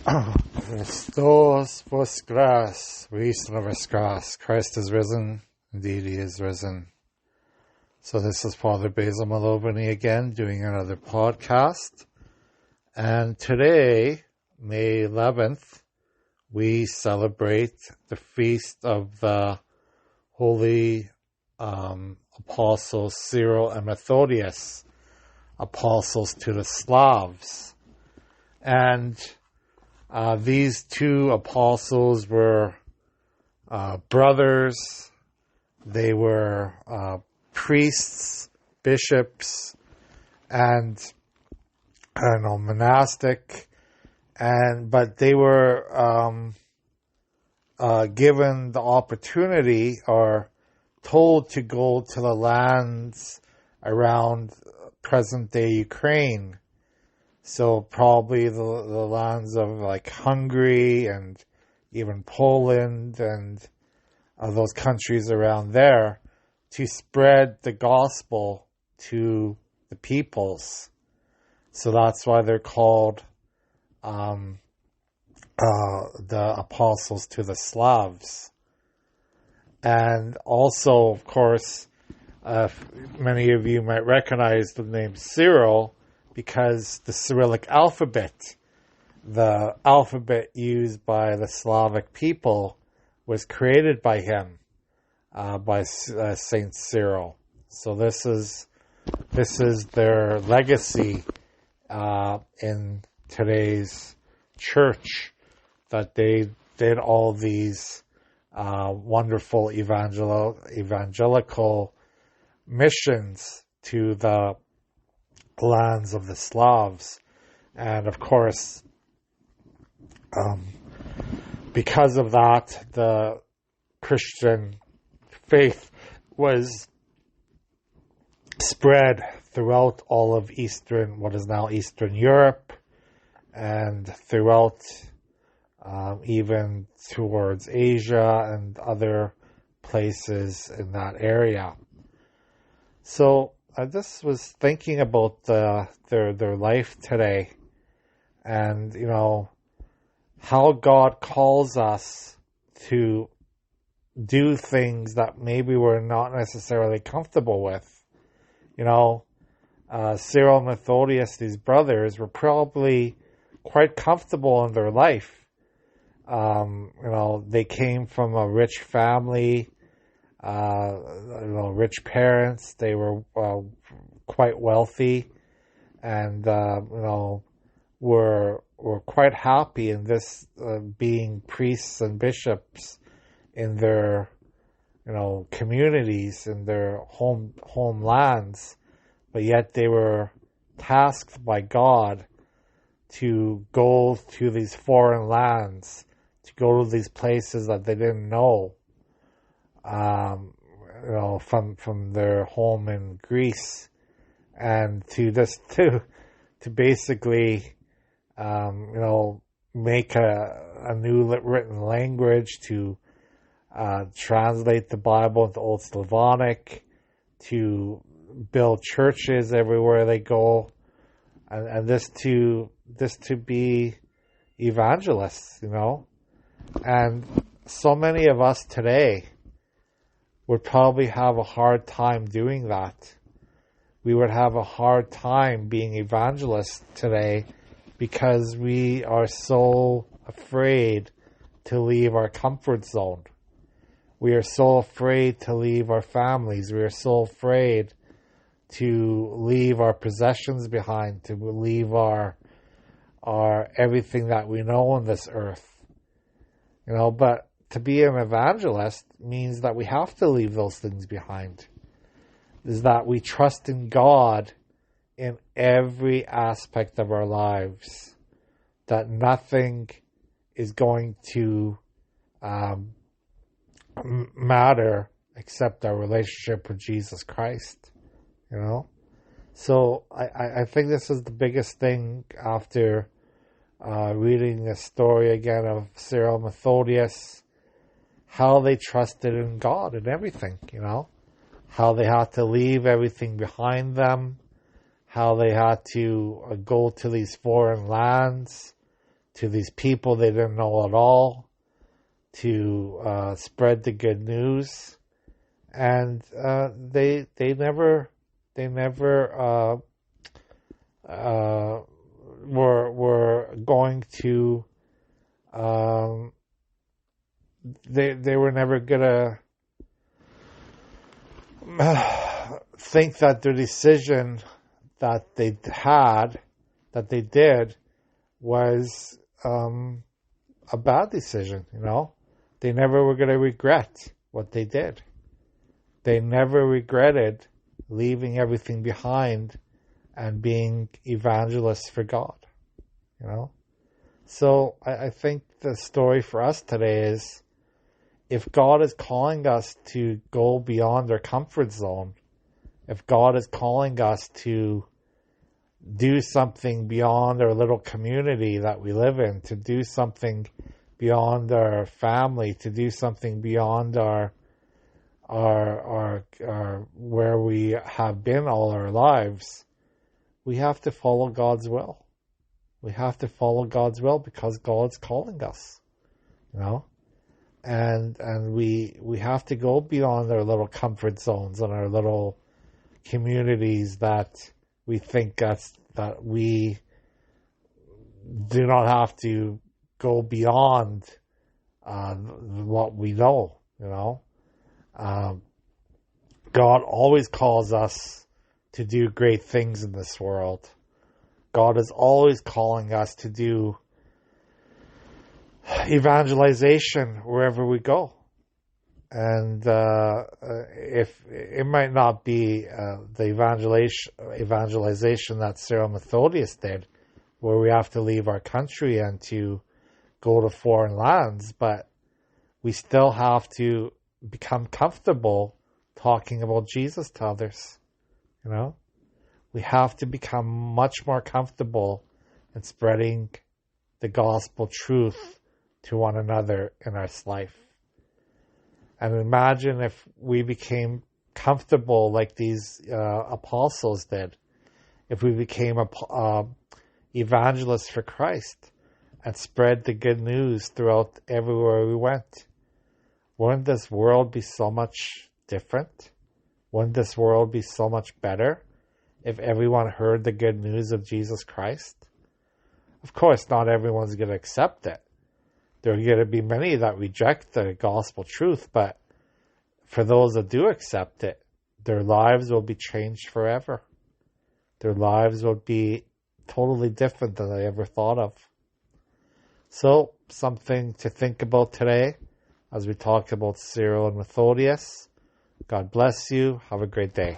Christos voskras, voskras. Christ is risen. Indeed, he is risen. So this is Father Basil Malobany again, doing another podcast. And today, May 11th, we celebrate the feast of the holy apostles Cyril and Methodius, apostles to the Slavs. And these two apostles were brothers. They were priests, bishops, and monastic. But they were given the opportunity or told to go to the lands around present-day Ukraine. So probably the lands of like Hungary and even Poland and those countries around there to spread the gospel to the peoples. So that's why they're called the apostles to the Slavs. And also, of course, many of you might recognize the name Cyril, because the Cyrillic alphabet, the alphabet used by the Slavic people, was created by him, by Saint Cyril. So this is their legacy in today's church, that they did all these wonderful evangelical missions to the lands of the Slavs. And of course, because of that, the Christian faith was spread throughout all of what is now Eastern Europe, and throughout even towards Asia and other places in that area. So I just was thinking about their life today, and how God calls us to do things that maybe we're not necessarily comfortable with. Cyril and Methodius, these brothers, were probably quite comfortable in their life. They came from a rich family. Rich parents. They were quite wealthy, and were quite happy in this being priests and bishops in their communities, in their homelands. But yet they were tasked by God to go to these foreign lands, to go to these places that they didn't know. From their home in Greece, and to basically, make a new written language, to translate the Bible into Old Slavonic, to build churches everywhere they go, and this to be evangelists, and so many of us today would probably have a hard time doing that. We would have a hard time being evangelists today because we are so afraid to leave our comfort zone. We are so afraid to leave our families. We are so afraid to leave our possessions behind, to leave our everything that we know on this earth. But to be an evangelist means that we have to leave those things behind. Is that we trust in God in every aspect of our lives. That nothing is going to matter except our relationship with Jesus Christ. So I think this is the biggest thing after reading the story again of Cyril and Methodius, how they trusted in God and everything, how they had to leave everything behind them, how they had to go to these foreign lands to these people they didn't know at all, to spread the good news, and they never were going to they were never gonna think that their decision that they did was a bad decision. They never were going to regret what they did. They never regretted leaving everything behind and being evangelists for God. So I think the story for us today is, if God is calling us to go beyond our comfort zone, if God is calling us to do something beyond our little community that we live in, to do something beyond our family, to do something beyond our where we have been all our lives, we have to follow God's will. We have to follow God's will because God's calling us, and we have to go beyond our little comfort zones and our little communities that we think that we do not have to go beyond what we know. God always calls us to do great things in this world. God is always calling us to do evangelization wherever we go. And if it might not be the evangelization that Cyril Methodius did, where we have to leave our country and to go to foreign lands, but we still have to become comfortable talking about Jesus to others. We have to become much more comfortable in spreading the gospel truth to one another in our life. And imagine if we became comfortable like these apostles did, if we became evangelists for Christ and spread the good news throughout everywhere we went. Wouldn't this world be so much different? Wouldn't this world be so much better if everyone heard the good news of Jesus Christ? Of course, not everyone's going to accept it. There are going to be many that reject the gospel truth, but for those that do accept it, their lives will be changed forever. Their lives will be totally different than they ever thought of. So, something to think about today as we talk about Cyril and Methodius. God bless you. Have a great day.